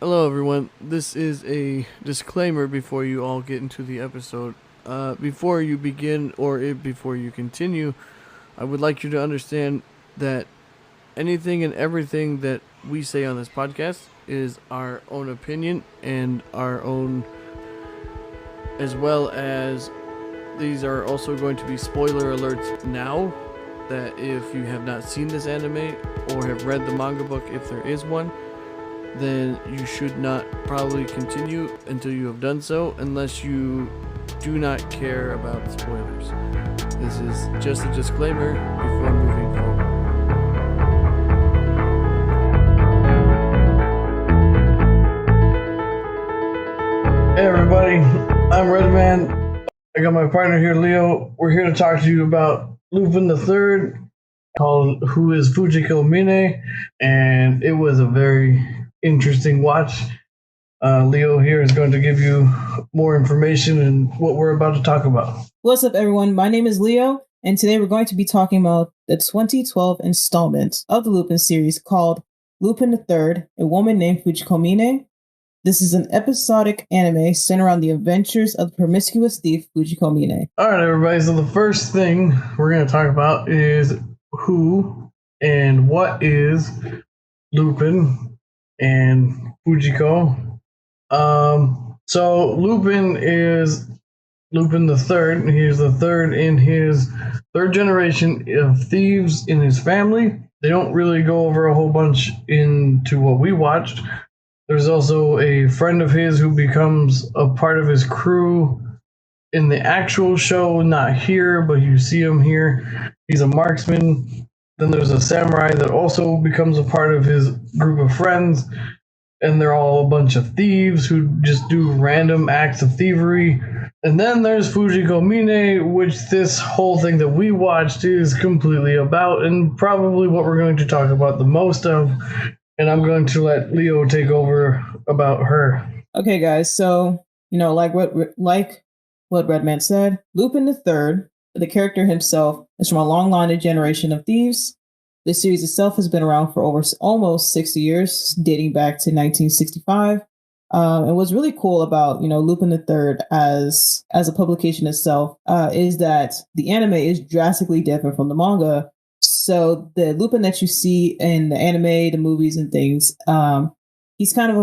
Hello, everyone. This is a disclaimer before you all get into the episode. Before you begin before you continue, I would like you to understand that anything and everything that we say on this podcast is our own opinion and our own, as well as these are also going to be spoiler alerts now. That if you have not seen this anime or have read the manga book, if there is one, then you should not probably continue until you have done so, unless you do not care about spoilers. This is just a disclaimer before moving forward. Hey everybody, I'm Redman. I got my partner here, Leo. We're here to talk to you about Lupin the Third, called Who is Fujiko Mine, and it was a very interesting watch. Leo here is going to give you more information and what we're about to talk about. What's up, everyone? My name is Leo, and today we're going to be talking about the 2012 installment of the Lupin series called Lupin the Third, A Woman Named Fujiko Mine. This is an episodic anime centered around the adventures of the promiscuous thief Fujiko Mine. All right, everybody. So the first thing we're going to talk about is who and what is Lupin and Fujiko. So Lupin is Lupin the Third. He's the third in his third generation of thieves in his family. They don't really go over a whole bunch into what we watched. There's also a friend of his who becomes a part of his crew in the actual show, not here, but you see him here. He's a marksman. Then there's a samurai that also becomes a part of his group of friends, and they're all a bunch of thieves who just do random acts of thievery. And then there's Fujiko Mine, which this whole thing that we watched is completely about, and probably what we're going to talk about the most of. And I'm going to let Leo take over about her. Okay, guys. So, like what Redman said, Lupin the Third, the character himself, is from a long line of generation of thieves. The series itself has been around for over almost 60 years, dating back to 1965. And what's really cool about, Lupin the Third as a publication itself is that the anime is drastically different from the manga. So the Lupin that you see in the anime, the movies and things, he's kind of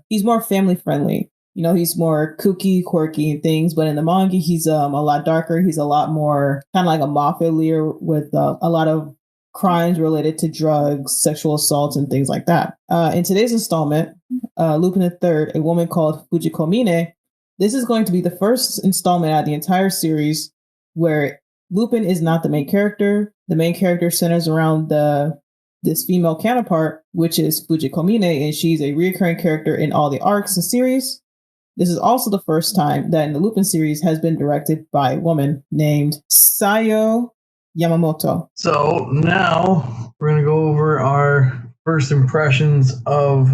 he's more family friendly. He's more kooky, quirky and things, but in the manga, he's a lot darker. He's a lot more kind of like a mafia leader with a lot of crimes related to drugs, sexual assaults, and things like that. In today's installment, Lupin the Third, A Woman Called Fujiko Mine, this is going to be the first installment out of the entire series where Lupin is not the main character. The main character centers around this female counterpart, which is Fujiko Mine, and she's a recurring character in all the arcs and series. This is also the first time that in the Lupin series has been directed by a woman named Sayo Yamamoto. So now we're going to go over our first impressions of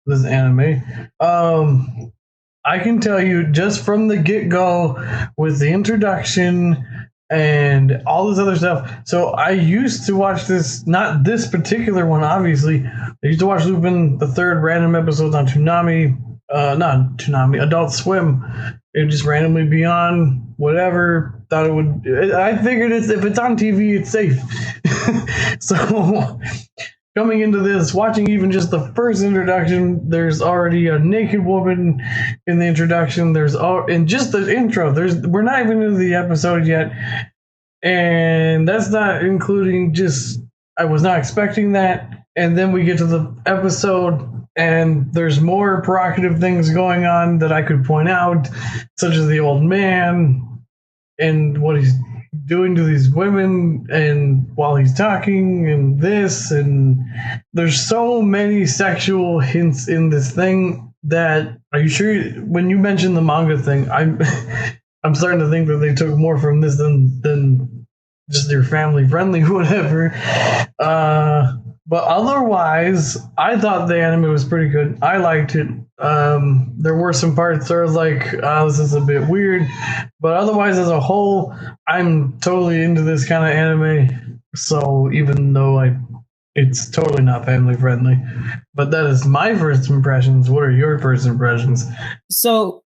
this anime. I can tell you just from the get-go with the introduction and all this other stuff. So I used to watch this, not this particular one, obviously. I used to watch Lupin the Third random episodes on Adult Swim. It would just randomly be on, whatever. Thought it would. I figured if it's on TV, it's safe. So coming into this, watching even just the first introduction, there's already a naked woman in the introduction. In just the intro, we're not even into the episode yet, and that's not including just I was not expecting that. And then we get to the episode, and there's more provocative things going on that I could point out, such as the old man and what he's doing to these women and while he's talking and this, and there's so many sexual hints in this thing that, are you sure when you mentioned the manga thing, I'm starting to think that they took more from this than just their family friendly whatever. But otherwise, I thought the anime was pretty good. I liked it. There were some parts where I was like, this is a bit weird. But otherwise, as a whole, I'm totally into this kind of anime. So even though I it's totally not family friendly. But that is my first impressions. What are your first impressions? So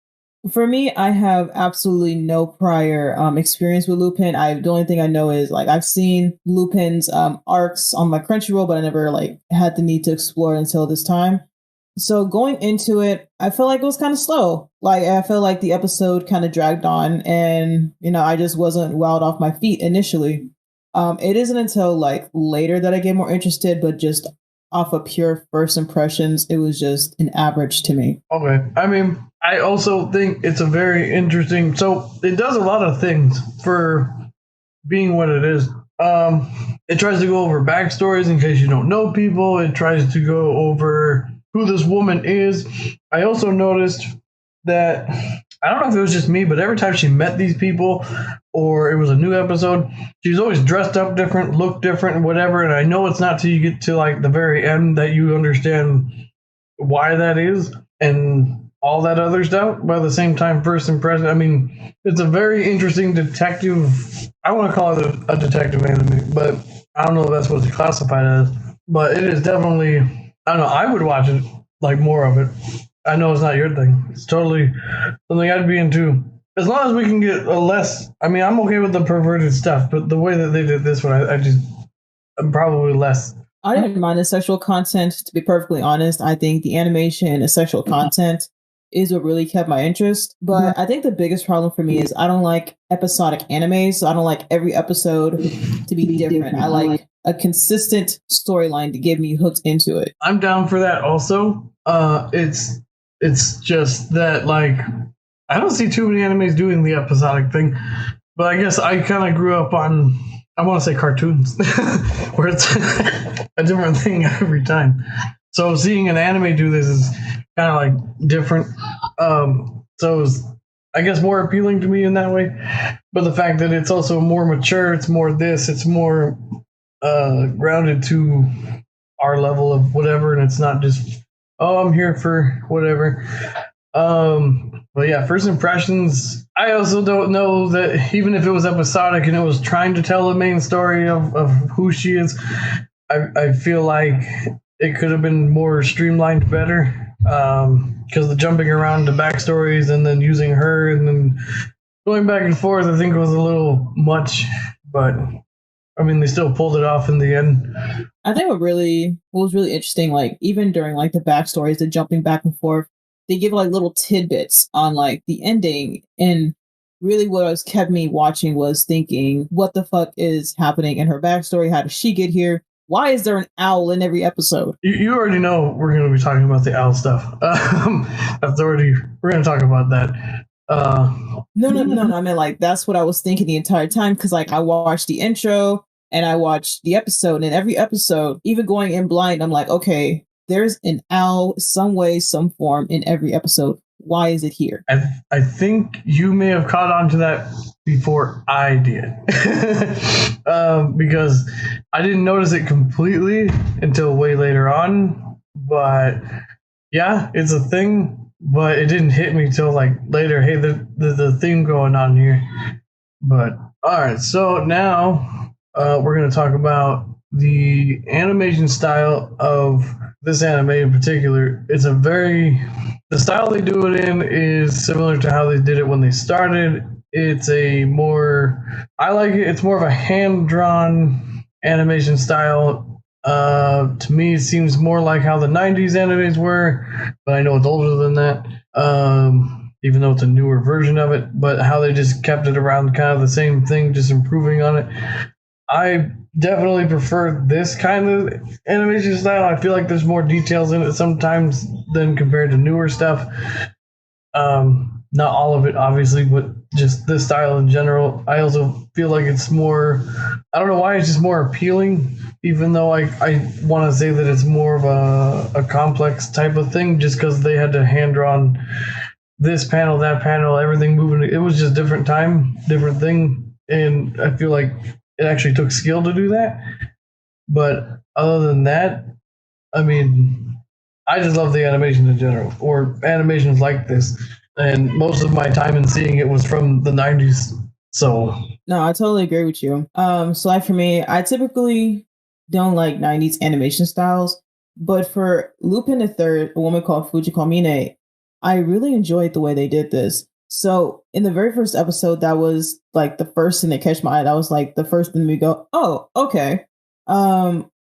for me, I have absolutely no prior experience with Lupin. The only thing I know is like I've seen Lupin's arcs on my Crunchyroll, but I never like had the need to explore it until this time. So going into it, I felt like it was kind of slow. Like I felt like the episode kind of dragged on, and I just wasn't wowed off my feet initially. It isn't until like later that I get more interested, but just off of pure first impressions, it was just an average to me. Okay. I mean, I also think it's a very interesting. So it does a lot of things for being what it is. It tries to go over backstories in case you don't know people. It tries to go over who this woman is. I also noticed that I don't know if it was just me, but every time she met these people or it was a new episode, she was always dressed up different, looked different, whatever. And I know it's not till you get to like the very end that you understand why that is and all that other stuff. By the same time, first impression, I mean, it's a very interesting detective. I want to call it a detective anime, but I don't know if that's what it's classified as. But it is definitely, I don't know, I would watch it, like more of it. I know it's not your thing. It's totally something I'd be into. As long as we can get a less, I mean, I'm okay with the perverted stuff, but the way that they did this one, I'm probably less. I didn't mind the sexual content, to be perfectly honest. I think the animation and the sexual content is what really kept my interest. But I think the biggest problem for me is I don't like episodic animes. So I don't like every episode to be different. I like a consistent storyline to get me hooked into it. I'm down for that also. It's just that, like, I don't see too many animes doing the episodic thing. But I guess I kind of grew up on, I want to say cartoons, where it's a different thing every time. So seeing an anime do this is kind of like different. So it's, I guess, more appealing to me in that way. But the fact that it's also more mature, it's more this, it's more grounded to our level of whatever, and it's not just, oh, I'm here for whatever. But yeah, first impressions, I also don't know that even if it was episodic and it was trying to tell the main story of who she is, I feel like it could have been more streamlined better. Because the jumping around to backstories and then using her and then going back and forth, I think was a little much. But I mean, they still pulled it off in the end. I think what was really interesting, like even during like the backstories, the jumping back and forth, they give like little tidbits on like the ending, and really what was kept me watching was thinking, what the fuck is happening in her backstory? How does she get here? Why is there an owl in every episode? You already know we're going to be talking about the owl stuff. We're going to talk about that. No. I mean, like, that's what I was thinking the entire time. Because, like, I watched the intro and I watched the episode. And every episode, even going in blind, I'm like, okay, there's an owl some way, some form in every episode. Why is it here? I think you may have caught on to that before I did. Because I didn't notice it completely until way later on. But yeah, it's a thing. But it didn't hit me till like later. Hey, there's a theme going on here. But all right, so now we're going to talk about the animation style of this anime in particular. It's the style they do it in is similar to how they did it when they started. It's I like it. It's more of a hand-drawn animation style. To me, it seems more like how the 90s animes were, but I know it's older than that, even though it's a newer version of it, but how they just kept it around kind of the same thing, just improving on it. I definitely prefer this kind of animation style. I feel like there's more details in it sometimes than compared to newer stuff. Not all of it, obviously, but just this style in general. I also feel like it's more, I don't know why, it's just more appealing, even though I want to say that it's more of a complex type of thing, just because they had to hand drawn this panel, that panel, everything moving. It was just different time, different thing. And I feel like it actually took skill to do that. But other than that, I mean, I just love the animation in general, or animations like this. And most of my time in seeing it was from the 90s. So no, I totally agree with you. So like for me, I typically don't like 90s animation styles. But for Lupin the Third, A Woman Called Fujiko Mine, I really enjoyed the way they did this. So in the very first episode, that was like the first thing that catch my eye. That was like the first thing we go, oh, okay.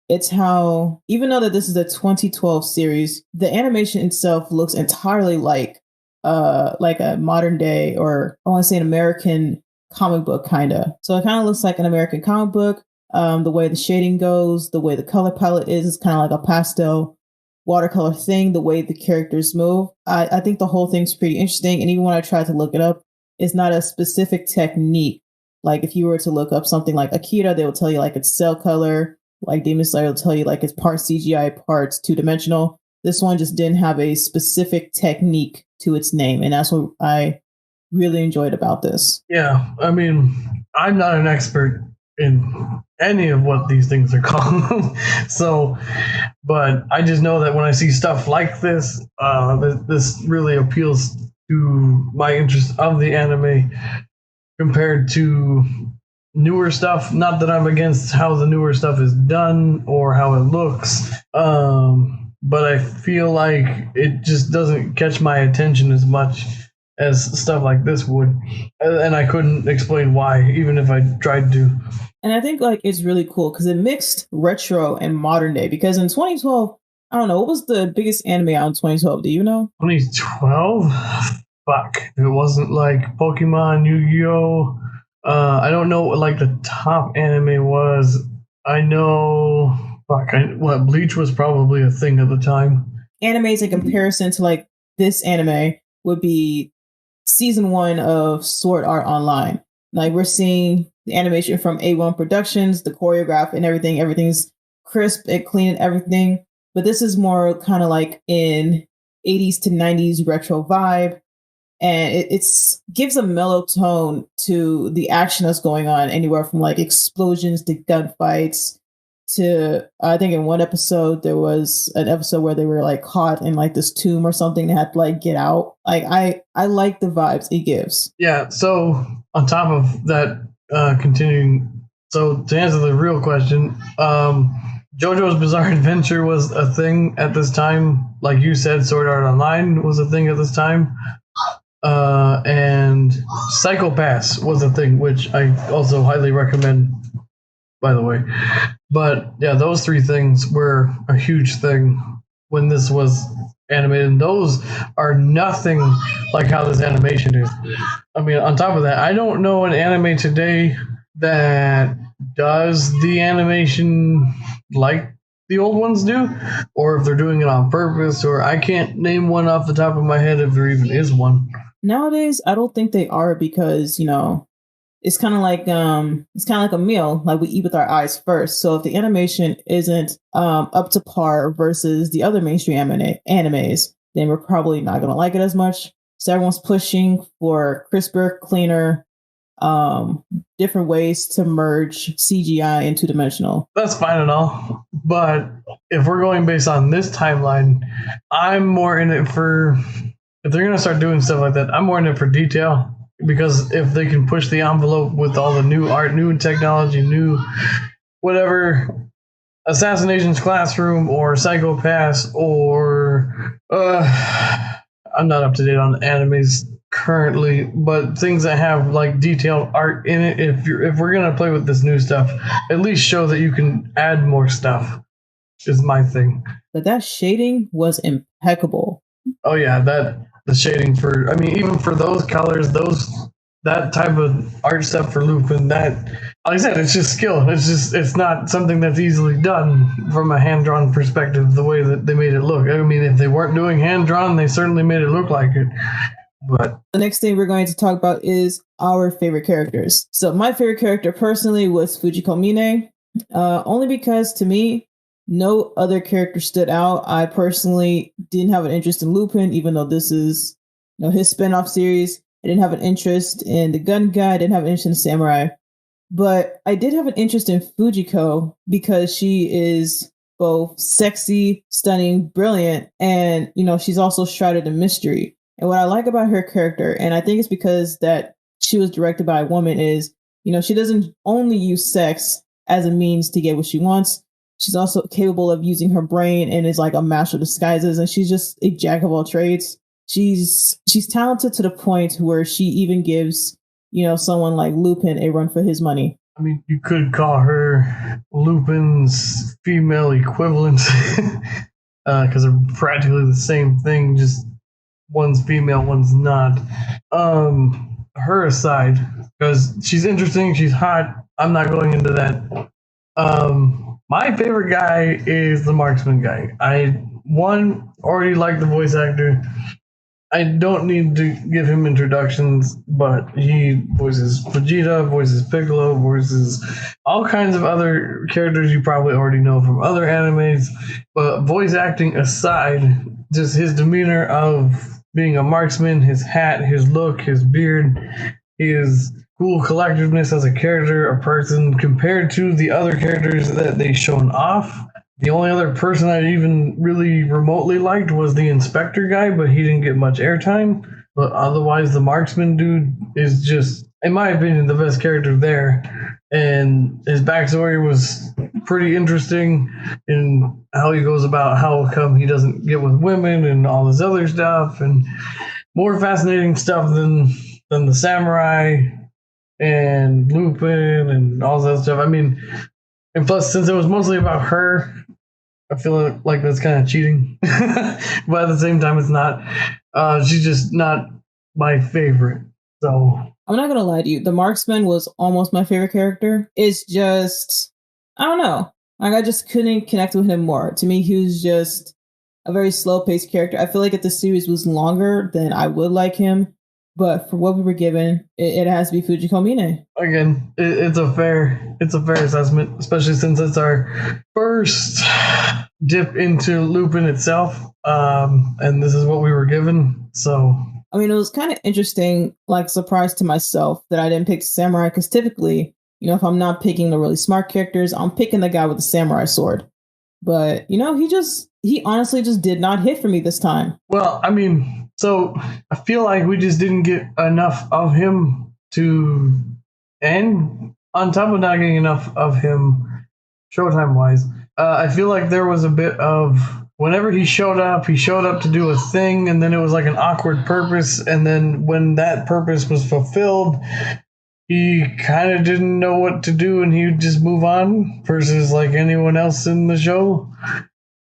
It's how, even though that this is a 2012 series, the animation itself looks entirely like a modern day, or I want to say an American comic book kind of. So it kind of looks like an American comic book. The way the shading goes, the way the color palette is kind of like a pastel watercolor thing, the way the characters move. I think the whole thing's pretty interesting. And even when I tried to look it up, it's not a specific technique. Like if you were to look up something like Akira, they will tell you like it's cell color. Like Demon Slayer will tell you like it's part CGI, parts two-dimensional. This one just didn't have a specific technique to its name. And that's what I really enjoyed about this. Yeah, I mean, I'm not an expert in any of what these things are called. So, but I just know that when I see stuff like this, this really appeals to my interest of the anime compared to newer stuff. Not that I'm against how the newer stuff is done or how it looks, but I feel like it just doesn't catch my attention as much as stuff like this would, and I couldn't explain why, even if I tried to. And I think like it's really cool because it mixed retro and modern day. Because in 2012, I don't know, what was the biggest anime out in 2012? Do you know? 2012? Fuck, it wasn't like Pokemon, Yu-Gi-Oh. I don't know what like the top anime was. I know, Bleach was probably a thing at the time. Animes in comparison to like this anime would be season 1 of Sword Art Online. Like we're seeing the animation from A1 Productions, the choreograph and everything. Everything's crisp and clean and everything. But this is more kind of like in 80s to 90s retro vibe. And it gives a mellow tone to the action that's going on, anywhere from like explosions to gunfights to, I think in one episode, there was an episode where they were like caught in like this tomb or something. They had to like get out. Like I like the vibes it gives. Yeah. So on top of that, continuing. So to answer the real question, JoJo's Bizarre Adventure was a thing at this time. Like you said, Sword Art Online was a thing at this time. And Psycho Pass was a thing, which I also highly recommend, by the way. But yeah, those three things were a huge thing when this was animated. And those are nothing like how this animation is. I mean, on top of that, I don't know an anime today that does the animation like the old ones do, or if they're doing it on purpose, or I can't name one off the top of my head if there even is one. Nowadays, I don't think they are because, you know, it's kind of like a meal. Like we eat with our eyes first. So if the animation isn't up to par versus the other mainstream animes, then we're probably not going to like it as much. So everyone's pushing for crisper, cleaner, different ways to merge CGI and two-dimensional. That's fine and all, but if we're going based on this timeline, I'm more in it for, if they're going to start doing stuff like that, I'm more in it for detail. Because if they can push the envelope with all the new art, new technology, new whatever, Assassination's Classroom or Psycho Pass or I'm not up to date on the animes currently, but things that have like detailed art in it. If we're gonna play with this new stuff, at least show that you can add more stuff. Is my thing. But that shading was impeccable. Oh yeah, the shading for, I mean, even for those colors, that type of art stuff for Lupin, that, like I said, it's just skill. It's not something that's easily done from a hand-drawn perspective, the way that they made it look. I mean, if they weren't doing hand-drawn, they certainly made it look like it. But the next thing we're going to talk about is our favorite characters. So my favorite character personally was Fujiko Mine, only because to me, no other character stood out. I personally didn't have an interest in Lupin, even though this is, you know, his spin-off series. I didn't have an interest in the gun guy. I didn't have an interest in samurai. But I did have an interest in Fujiko because she is both sexy, stunning, brilliant, and, you know, she's also shrouded in mystery. And what I like about her character, and I think it's because that she was directed by a woman, is, you know, she doesn't only use sex as a means to get what she wants. She's also capable of using her brain and is like a master of disguises, and she's just a jack of all trades. She's talented to the point where she even gives, someone like Lupin a run for his money. I mean, you could call her Lupin's female equivalent because they're practically the same thing, just one's female, one's not. Her aside, because she's interesting, she's hot. I'm not going into that. My favorite guy is the marksman guy. I already like the voice actor. I don't need to give him introductions, but he voices Vegeta, voices Piccolo, voices all kinds of other characters you probably already know from other animes. But voice acting aside, just his demeanor of being a marksman, his hat, his look, his beard, his cool collectiveness as a character, a person, compared to the other characters that they shown off. The only other person I even really remotely liked was the inspector guy, but he didn't get much airtime. But otherwise, the marksman dude is just, in my opinion, the best character there. And his backstory was pretty interesting in how he goes about how come he doesn't get with women and all this other stuff, and more fascinating stuff than the samurai and Lupin and all that stuff. I mean, and plus, since it was mostly about her, I feel like that's kind of cheating. But at the same time, it's not. She's just not my favorite. So I'm not gonna lie to you. The marksman was almost my favorite character. It's just, I don't know. Like, I just couldn't connect with him more. To me, he was just a very slow-paced character. I feel like if the series was longer, then I would like him. But for what we were given, it has to be Fujiko Mine. Again, it's a fair assessment, especially since it's our first dip into Lupin itself, and this is what we were given. So, I mean, it was kind of interesting, like, surprise to myself that I didn't pick samurai, because typically, if I'm not picking the really smart characters, I'm picking the guy with the samurai sword. But he honestly just did not hit for me this time. Well, I mean. So I feel like we just didn't get enough of him and on top of not getting enough of him showtime wise, I feel like there was a bit of whenever he showed up to do a thing, and then it was like an awkward purpose, and then when that purpose was fulfilled, he kind of didn't know what to do and he would just move on versus like anyone else in the show.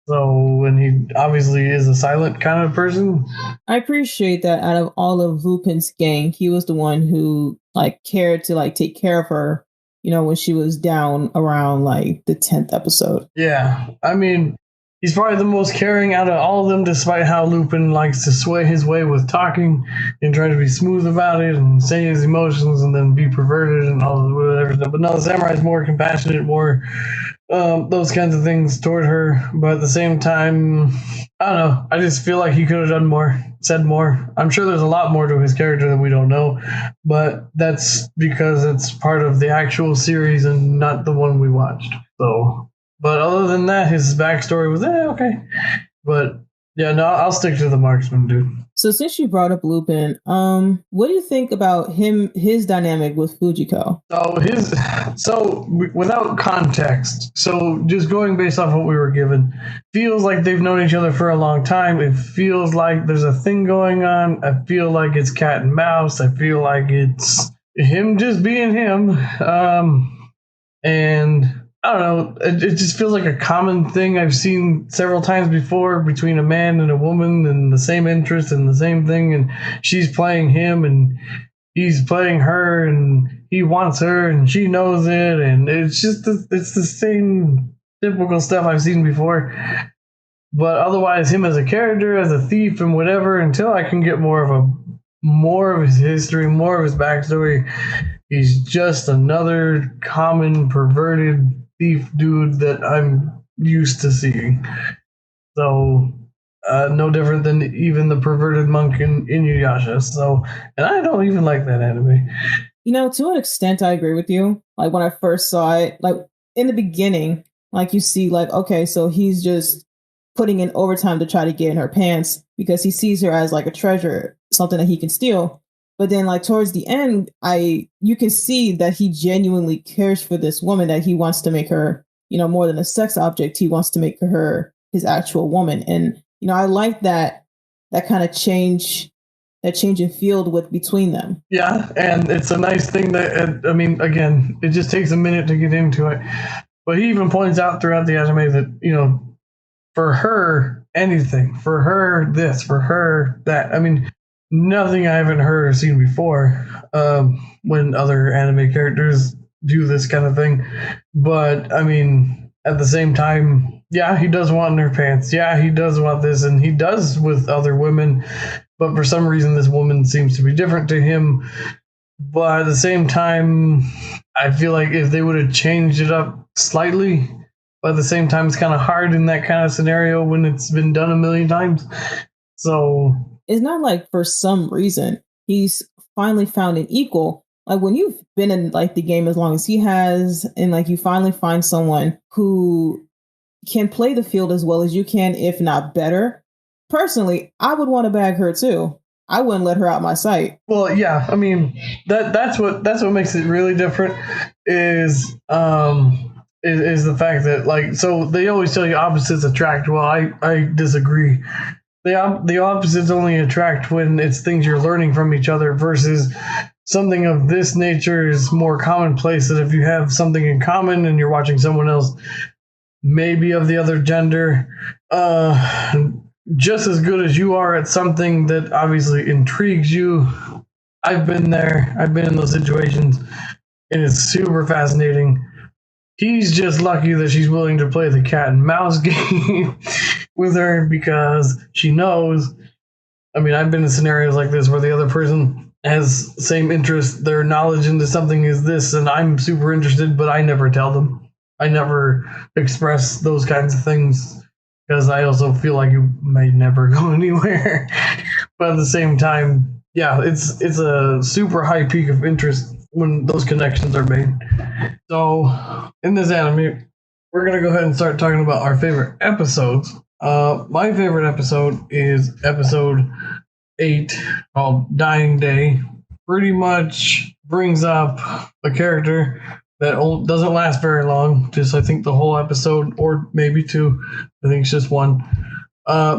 So, when he obviously is a silent kind of person. I appreciate that out of all of Lupin's gang, he was the one who cared to take care of her, when she was down around the 10th episode. Yeah. I mean, he's probably the most caring out of all of them, despite how Lupin likes to sway his way with talking and try to be smooth about it and say his emotions and then be perverted and all the whatever stuff. But no, the samurai is more compassionate, more those kinds of things toward her. But at the same time, I don't know. I just feel like he could have done more, said more. I'm sure there's a lot more to his character that we don't know, but that's because it's part of the actual series and not the one we watched. So, but other than that, his backstory was okay. But yeah, no, I'll stick to the marksman dude. So since you brought up Lupin, what do you think about his dynamic with Fujiko? So without context, so just going based off what we were given, feels like they've known each other for a long time. It feels like there's a thing going on. I feel like it's cat and mouse. I feel like it's him just being him. And I don't know, it just feels like a common thing I've seen several times before between a man and a woman and the same interest and the same thing, and she's playing him and he's playing her and he wants her and she knows it, and it's the same typical stuff I've seen before. But otherwise, him as a character, as a thief and whatever, until I can get more of his history, more of his backstory, he's just another common perverted thief dude that I'm used to seeing. So, no different than even the perverted monk in Inuyasha. So, and I don't even like that anime. To an extent, I agree with you. Like, when I first saw it, in the beginning, you see, okay, so he's just putting in overtime to try to get in her pants because he sees her as a treasure, something that he can steal. But then, towards the end, you can see that he genuinely cares for this woman, that he wants to make her, more than a sex object. He wants to make her his actual woman. And, I like that kind of change, that change in field between them. Yeah, and it's a nice thing that, again, it just takes a minute to get into it. But he even points out throughout the anime that, for her, anything, for her, this, for her, that. Nothing I haven't heard or seen before when other anime characters do this kind of thing. But, at the same time, yeah, he does want in her pants. Yeah, he does want this, and he does with other women. But for some reason, this woman seems to be different to him. But at the same time, I feel like if they would have changed it up slightly, but at the same time, it's kind of hard in that kind of scenario when it's been done a million times. So it's not like for some reason he's finally found an equal. Like when you've been in like the game as long as he has, and like you finally find someone who can play the field as well as you can, if not better. Personally, I would want to bag her too. I wouldn't let her out my sight. Well, yeah, that's what makes it really different is the fact that so they always tell you opposites attract. Well, I disagree. The opposites only attract when it's things you're learning from each other versus something of this nature is more commonplace, that if you have something in common and you're watching someone else maybe of the other gender just as good as you are at something that obviously intrigues you. I've been there. I've been in those situations, and it's super fascinating. He's just lucky that she's willing to play the cat and mouse game with her because she knows. I've been in scenarios like this where the other person has the same interest, their knowledge into something is this, and I'm super interested, but I never tell them. I never express those kinds of things because I also feel like it might never go anywhere. But at the same time, yeah, it's a super high peak of interest when those connections are made. So in this anime, we're going to go ahead and start talking about our favorite episodes. My favorite episode is episode 8 called Dying Day. Pretty much brings up a character that doesn't last very long. Just, I think, the whole episode, or maybe 2. I think it's just 1.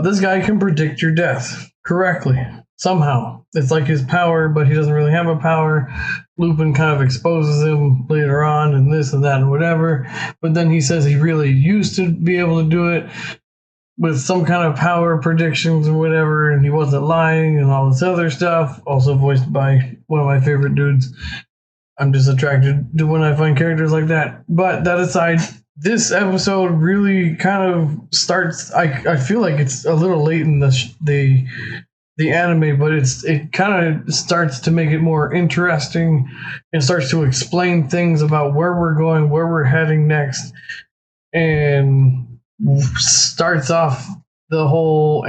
This guy can predict your death correctly. Somehow. It's like his power, but he doesn't really have a power. Lupin kind of exposes him later on and this and that and whatever. But then he says he really used to be able to do it with some kind of power predictions or whatever, and he wasn't lying and all this other stuff. Also voiced by one of my favorite dudes. I'm just attracted to when I find characters like that. But that aside, this episode really kind of starts. I feel like it's a little late in the anime, but it kind of starts to make it more interesting and starts to explain things about where we're going, where we're heading next, and starts off the whole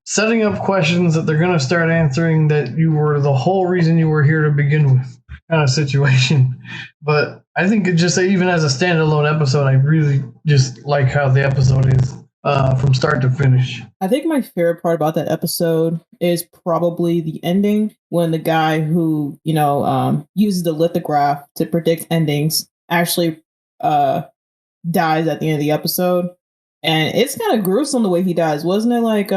setting up questions that they're going to start answering that you were the whole reason you were here to begin with kind of situation. But I think it just, even as a standalone episode, I really just like how the episode is from start to finish. I think my favorite part about that episode is probably the ending, when the guy who, uses the lithograph to predict endings actually dies at the end of the episode. And it's kind of gruesome the way he dies. Wasn't it like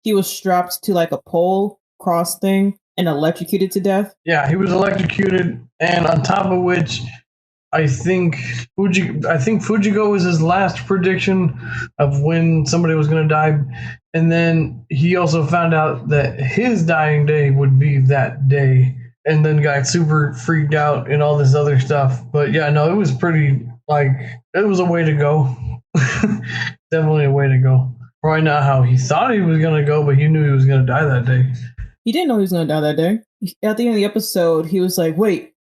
he was strapped to like a pole cross thing and electrocuted to death? Yeah, he was electrocuted, and on top of which, I think Fujiko was his last prediction of when somebody was going to die. And then he also found out that his dying day would be that day, and then got super freaked out and all this other stuff. But yeah, no, it was pretty, it was a way to go. Definitely a way to go. Probably not how he thought he was going to go, but he knew he was going to die that day. He didn't know he was going to die that day. At the end of the episode, he was like, wait,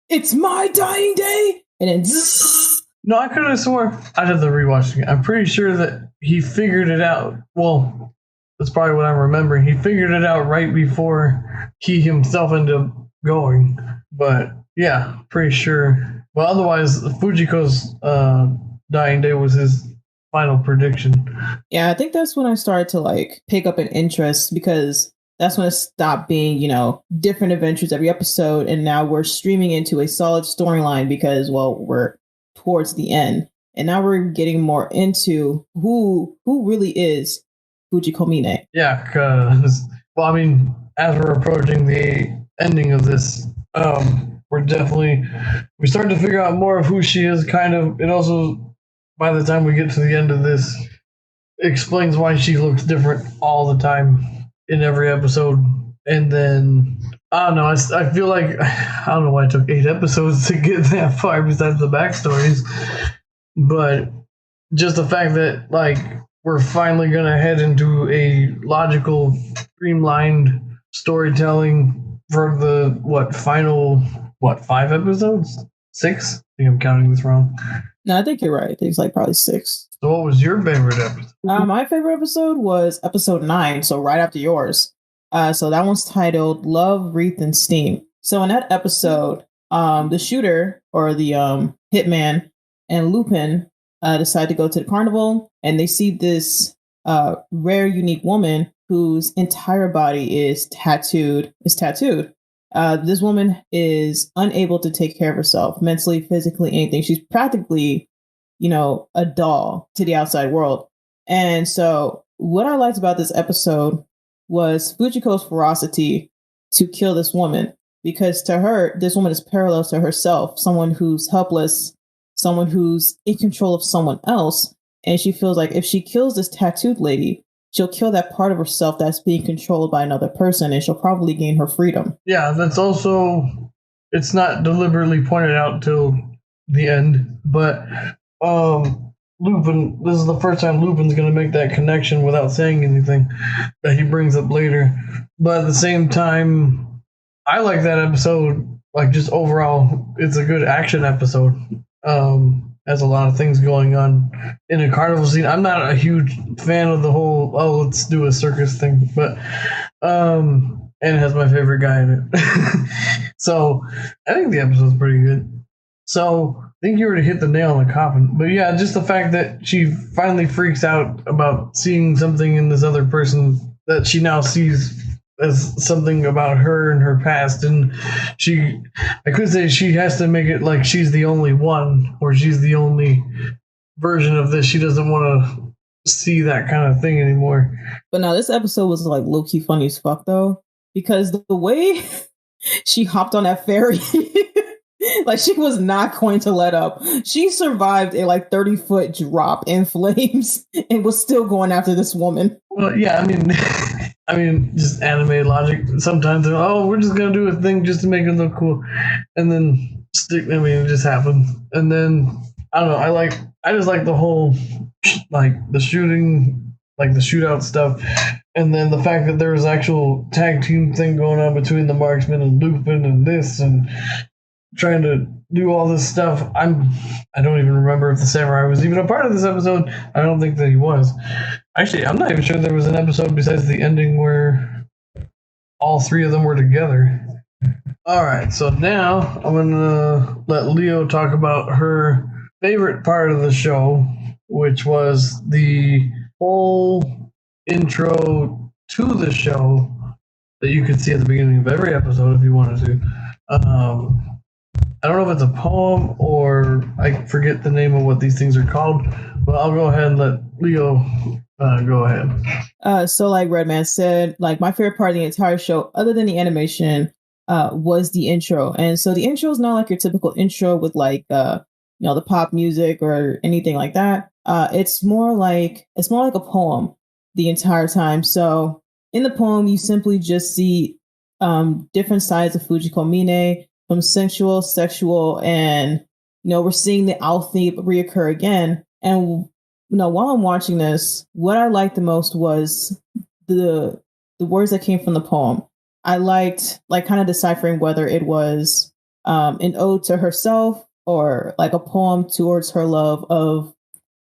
it's my dying day? And then zzz. No, I could have swore. I'd have to rewatch it. I'm pretty sure that he figured it out. Well, that's probably what I'm remembering. He figured it out right before he himself ended up going. But yeah, pretty sure. Well, otherwise, Fujiko's dying day was his final prediction. Yeah, I think that's when I started to pick up an interest, because that's when it stopped being, different adventures every episode, and now we're streaming into a solid storyline because, well, we're towards the end. And now we're getting more into who really is Fujiko Mine. Yeah, because, well, I mean, as we're approaching the ending of this, we start to figure out more of who she is, kind of. It also, by the time we get to the end of this, explains why she looks different all the time in every episode. And then, I don't know, I feel like, I don't know why it took 8 episodes to get that far besides the backstories, but just the fact that, like, we're finally going to head into a logical, streamlined storytelling for the, final 5 episodes? 6? I think I'm counting this wrong. No, I think you're right. I think it's like probably 6. So what was your favorite episode? My favorite episode was episode 9, so right after yours. So that one's titled Love, Wreath, and Steam. So in that episode, the shooter, or the hitman, and Lupin decide to go to the carnival, and they see this rare, unique woman whose entire body is tattooed. This woman is unable to take care of herself, mentally, physically, anything. She's practically, a doll to the outside world. And so what I liked about this episode was Fujiko's ferocity to kill this woman, because to her, this woman is parallel to herself, someone who's helpless, someone who's in control of someone else. And she feels like if she kills this tattooed lady, she'll kill that part of herself that's being controlled by another person, and she'll probably gain her freedom. Yeah, that's also, it's not deliberately pointed out till the end, but Lupin, this is the first time Lupin's going to make that connection without saying anything that he brings up later. But at the same time, I like that episode. Like, just overall, it's a good action episode. Has a lot of things going on in a carnival scene. I'm not a huge fan of the whole, let's do a circus thing, but and it has my favorite guy in it. So I think the episode's pretty good. So I think you already hit the nail on the coffin. But yeah, just the fact that she finally freaks out about seeing something in this other person that she now sees as something about her and her past, and I could say she has to make it like she's the only one, or she's the only version of this. She doesn't want to see that kind of thing anymore. But now this episode was like low-key funny as fuck though, because the way she hopped on that ferry, like, she was not going to let up. She survived a 30-foot drop in flames and was still going after this woman. Well, yeah, I mean, just animated logic. Sometimes they're, we're just gonna do a thing just to make it look cool, and then it just happened. And then I don't know. I just like the whole the shooting, the shootout stuff, and then the fact that there was actual tag team thing going on between the marksman and Lupin and this, and trying to do all this stuff. I don't even remember if the samurai was even a part of this episode. I don't think that he was. Actually, I'm not even sure there was an episode besides the ending where all 3 of them were together. Alright, so now I'm going to let Leo talk about her favorite part of the show, which was the whole intro to the show that you could see at the beginning of every episode if you wanted to. I don't know if it's a poem or I forget the name of what these things are called, but I'll go ahead and let Leo go ahead. So like Redman said, my favorite part of the entire show, other than the animation, was the intro. And so the intro is not like your typical intro with the pop music or anything like that. It's more like a poem the entire time. So in the poem, you simply just see different sides of Fujiko Mine, from sensual, sexual, and we're seeing the owl theme reoccur again. And while I'm watching this, what I liked the most was the words that came from the poem. I liked kind of deciphering whether it was an ode to herself or a poem towards her love of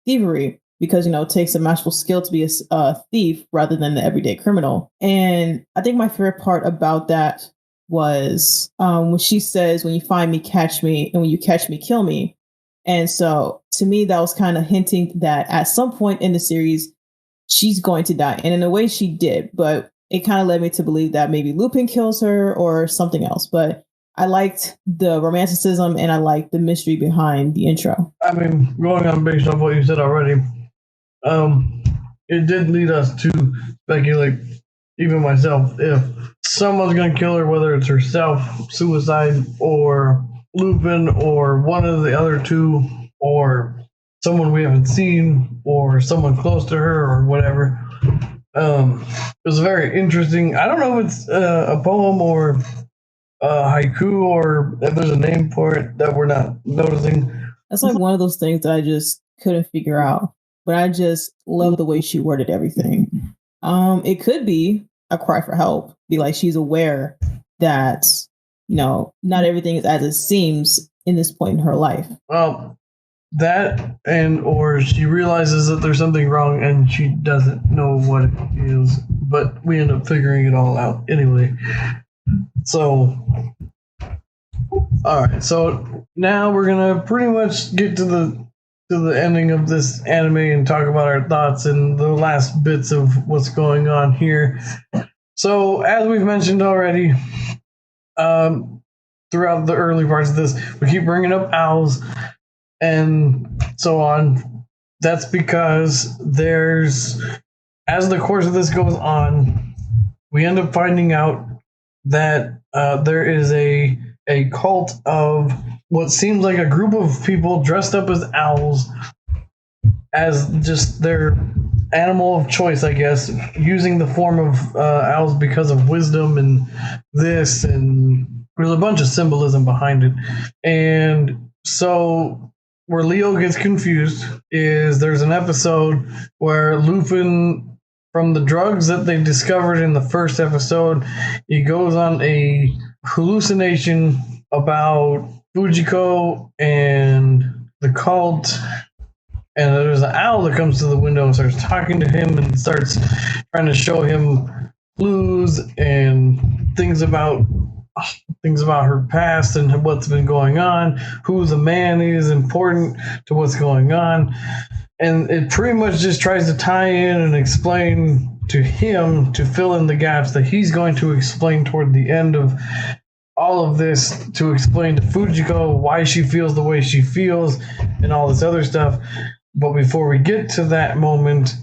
thievery, because it takes a masterful skill to be a thief rather than the everyday criminal. And I think my favorite part about that was when she says, "When you find me, catch me, and when you catch me, kill me." And so to me, that was kind of hinting that at some point in the series, she's going to die. And in a way she did, but it kind of led me to believe that maybe Lupin kills her or something else. But I liked the romanticism and I liked the mystery behind the intro. I mean, going on based off what you said already, it did lead us to speculate, even myself, if someone's going to kill her, whether it's herself, suicide, or Lupin, or one of the other two, or someone we haven't seen, or someone close to her, or whatever. It was very interesting. I don't know if it's a poem or haiku, or if there's a name for it that we're not noticing. That's like one of those things that I just couldn't figure out. But I just love the way she worded everything. It could be a cry for help. Be like she's aware that, not everything is as it seems in this point in her life. Well, that or she realizes that there's something wrong and she doesn't know what it is, but we end up figuring it all out anyway. So, all right. So now we're gonna pretty much get to the ending of this anime and talk about our thoughts and the last bits of what's going on here. So, as we've mentioned already, throughout the early parts of this, we keep bringing up owls and so on. That's because as the course of this goes on, we end up finding out that there is a cult of what seems like a group of people dressed up as owls, as just their animal of choice, I guess, using the form of owls because of wisdom and this, and there's a bunch of symbolism behind it. And so where Leo gets confused is there's an episode where Lupin, from the drugs that they discovered in the first episode, he goes on a hallucination about Fujiko and the cult, and there's an owl that comes to the window and starts talking to him and starts trying to show him clues and things about her past and what's been going on, who the man is important to what's going on. And it pretty much just tries to tie in and explain to him to fill in the gaps that he's going to explain toward the end of all of this, to explain to Fujiko why she feels the way she feels and all this other stuff. But before we get to that moment,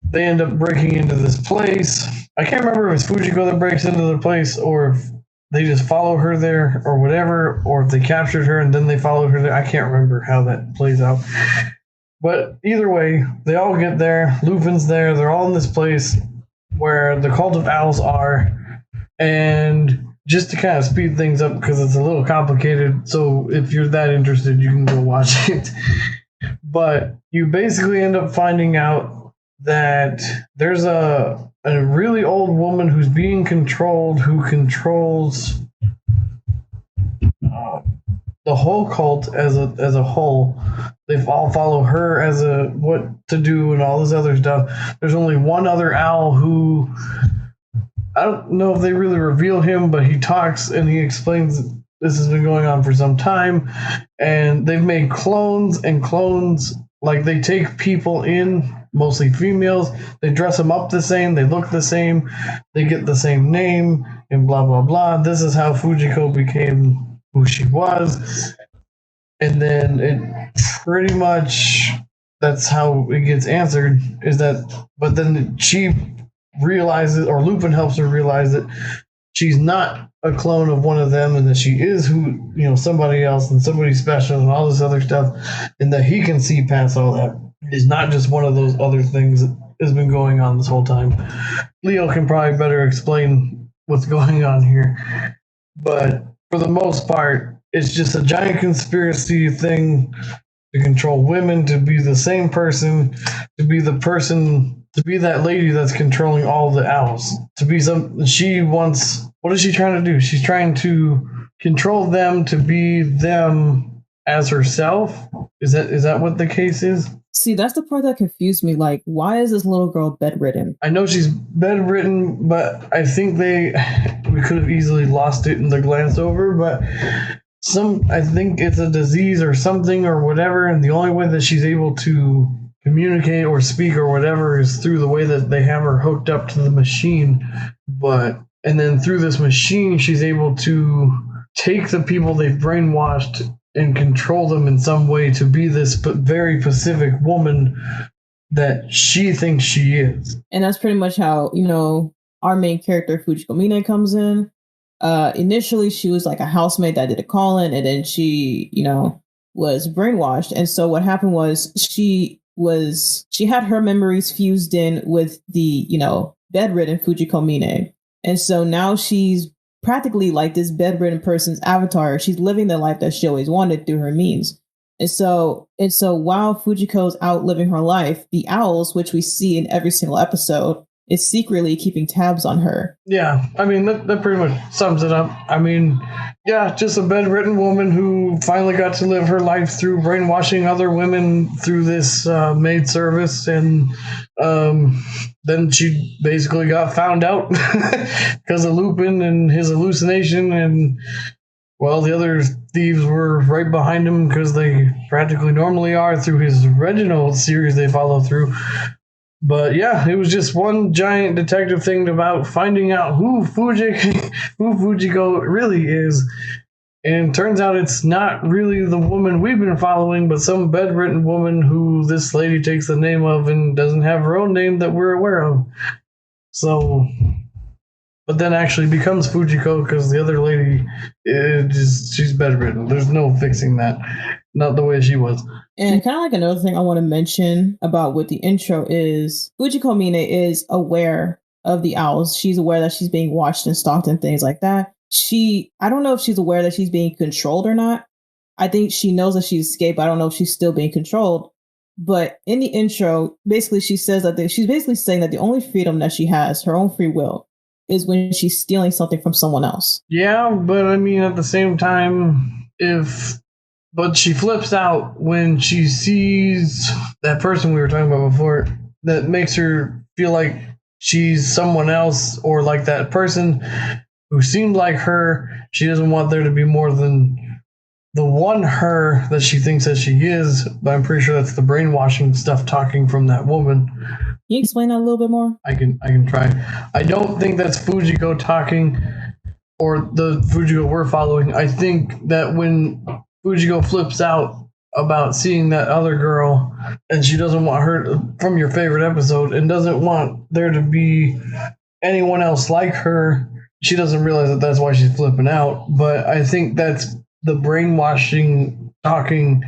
they end up breaking into this place. I can't remember if it's Fujiko that breaks into the place or if they just follow her there or whatever, or if they captured her and then they followed her there. I can't remember how that plays out. But either way, they all get there. Lupin's there. They're all in this place where the cult of owls are. And just to kind of speed things up, because it's a little complicated, so if you're that interested, you can go watch it. But you basically end up finding out that there's a really old woman who's being controlled, who controls the whole cult as a whole. They all follow her as what to do and all this other stuff. There's only one other owl who, I don't know if they really reveal him, but he talks and he explains that this has been going on for some time, and they've made clones, like they take people in, mostly females, they dress them up the same, they look the same, they get the same name, and blah blah blah. This is how Fujiko became who she was. And then it pretty much, that's how it gets answered, is that, but then she realizes, or Lupin helps her realize that she's not a clone of one of them, and that she is somebody else and somebody special and all this other stuff, and that he can see past all that. He's not just one of those other things that has been going on this whole time. Leo can probably better explain what's going on here, but for the most part, it's just a giant conspiracy thing to control women, to be the same person, to be that lady that's controlling all the owls. What is she trying to do? She's trying to control them to be them as herself. Is that what the case is? See, that's the part that confused me. Like, why is this little girl bedridden? I know she's bedridden, but I think we could have easily lost it in the glance over, but I think it's a disease or something or whatever, and the only way that she's able to communicate or speak or whatever is through the way that they have her hooked up to the machine. And then through this machine, she's able to take the people they've brainwashed and control them in some way to be this very Pacific woman that she thinks she is. And that's pretty much how, our main character, Fujiko Mine, comes in. Initially, she was like a housemaid that did a call-in, and then she, was brainwashed. And so what happened was she had her memories fused in with the, bedridden Fujiko Mine. And so now she's practically like this bedridden person's avatar. She's living the life that she always wanted through her means. And so while Fujiko's out living her life, the owls, which we see in every single episode, is secretly keeping tabs on her. Yeah, I mean, that pretty much sums it up. I mean, yeah, just a bedridden woman who finally got to live her life through brainwashing other women through this maid service. And then she basically got found out because of Lupin and his hallucination. And, well, the other thieves were right behind him because they practically normally are through his original series they follow through. But yeah, it was just one giant detective thing about finding out who Fujiko really is. And turns out it's not really the woman we've been following, but some bedridden woman who this lady takes the name of and doesn't have her own name that we're aware of. So, but then actually becomes Fujiko because the other lady, she's bedridden. There's no fixing that. Not the way she was. And kind of like another thing I want to mention about with the intro is Fujiko Mine is aware of the owls. She's aware that she's being watched and stalked and things like that. I don't know if she's aware that she's being controlled or not. I think she knows that she's escaped. I don't know if she's still being controlled. But in the intro, basically she says that she's basically saying that the only freedom that she has, her own free will, is when she's stealing something from someone else. Yeah, but I mean, at the same time, but she flips out when she sees that person we were talking about before that makes her feel like she's someone else, or like that person who seemed like her. She doesn't want there to be more than the one her that she thinks that she is, but I'm pretty sure that's the brainwashing stuff talking from that woman. Can you explain that a little bit more? I can try. I don't think that's Fujiko talking, or the Fujiko we're following. I think that when Fujiko flips out about seeing that other girl, and she doesn't want her, from your favorite episode, and doesn't want there to be anyone else like her, she doesn't realize that that's why she's flipping out. But I think that's the brainwashing talking,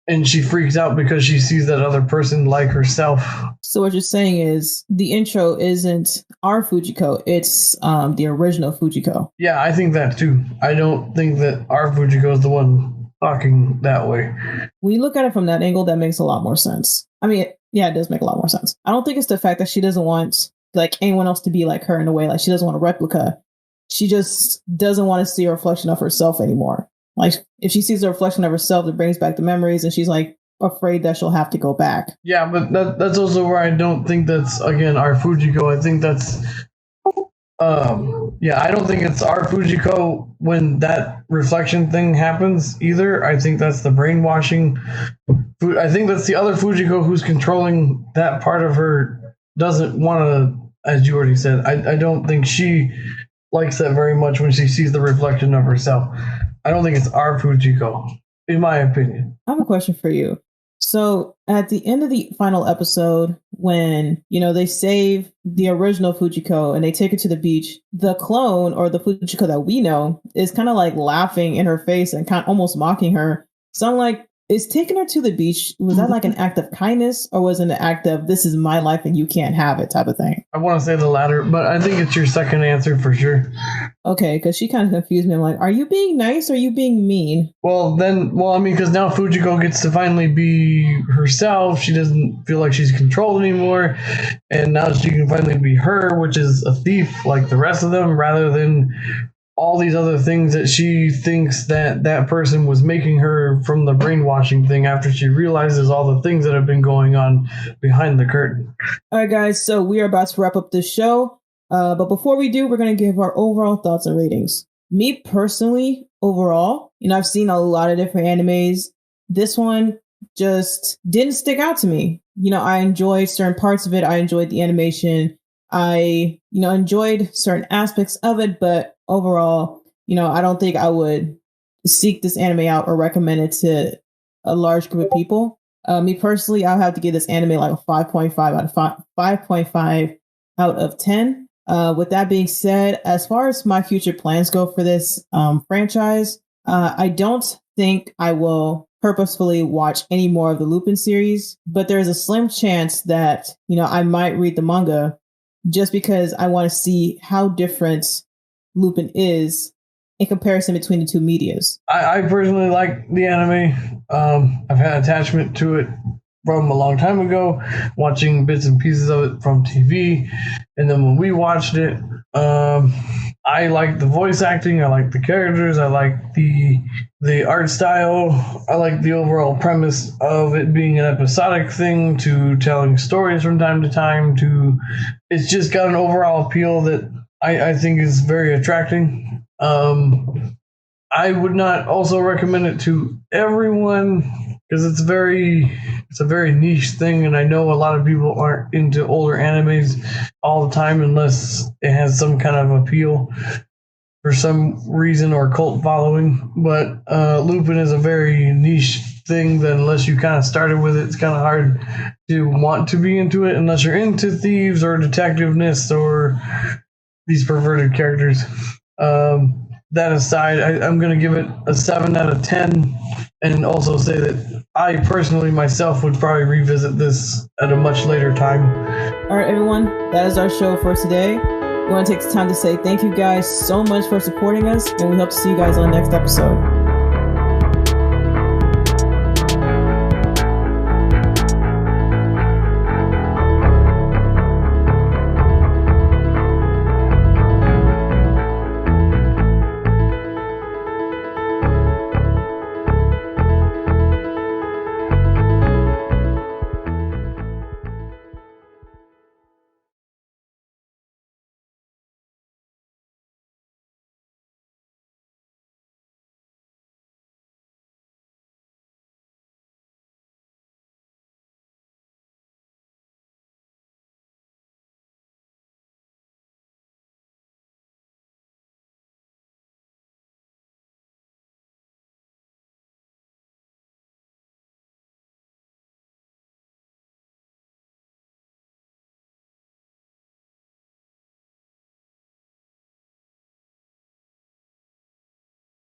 and she freaks out because she sees that other person like herself. So what you're saying is the intro isn't our Fujiko, it's the original Fujiko. Yeah, I think that too. I don't think that our Fujiko is the one talking that way. When you look at it from that angle, that makes a lot more sense. I mean, yeah, it does make a lot more sense. I don't think it's the fact that she doesn't want like anyone else to be like her in a way, like she doesn't want a replica. She just doesn't want to see a reflection of herself anymore. Like if she sees a reflection of herself, it brings back the memories, and she's like afraid that she'll have to go back. Yeah, but that's also where I don't think that's, again, our Fujiko. I think that's I don't think it's our Fujiko when that reflection thing happens either. I think that's the brainwashing. I think that's the other Fujiko who's controlling that part of her, doesn't want to, as you already said. I don't think she likes that very much when she sees the reflection of herself. I don't think it's our Fujiko, in my opinion. I have a question for you. So at the end of the final episode, when, they save the original Fujiko and they take her to the beach, the clone, or the Fujiko that we know, is kind of like laughing in her face and kind of almost mocking her. So I'm like, is taking her to the beach, was that like an act of kindness, or was it an act of this is my life and you can't have it type of thing? I want to say the latter, but I think it's your second answer for sure. Okay, because she kind of confused me. I'm like, are you being nice or are you being mean? Well, because now Fujiko gets to finally be herself. She doesn't feel like she's controlled anymore. And now she can finally be her, which is a thief like the rest of them, rather than all these other things that she thinks that person was making her from the brainwashing thing, after she realizes all the things that have been going on behind the curtain. All right, guys. So we are about to wrap up this show. But before we do, we're going to give our overall thoughts and ratings. Me personally, overall, I've seen a lot of different animes. This one just didn't stick out to me. I enjoyed certain parts of it. I enjoyed the animation. I, enjoyed certain aspects of it, but overall, I don't think I would seek this anime out or recommend it to a large group of people. Me personally, I'll have to give this anime like a 5.5 out of 5.5 out of 10. With that being said, as far as my future plans go for this franchise, I don't think I will purposefully watch any more of the Lupin series, but there's a slim chance that, I might read the manga just because I want to see how different Lupin is in comparison between the two medias. I personally like the anime. I've had attachment to it from a long time ago, watching bits and pieces of it from TV. And then when we watched it, I like the voice acting, I like the characters, I like the art style, I like the overall premise of it being an episodic thing to telling stories from time to time. It's just got an overall appeal that I think is very attracting. I would not also recommend it to everyone because it's a very niche thing, and I know a lot of people aren't into older animes all the time unless it has some kind of appeal for some reason or cult following. But Lupin is a very niche thing that unless you kind of started with it, it's kind of hard to want to be into it unless you're into thieves or detectiveness or these perverted characters. That aside, I'm going to give it a 7 out of 10 and also say that I personally myself would probably revisit this at a much later time. All right, everyone, that is our show for today. We want to take the time to say thank you guys so much for supporting us, and we hope to see you guys on the next episode.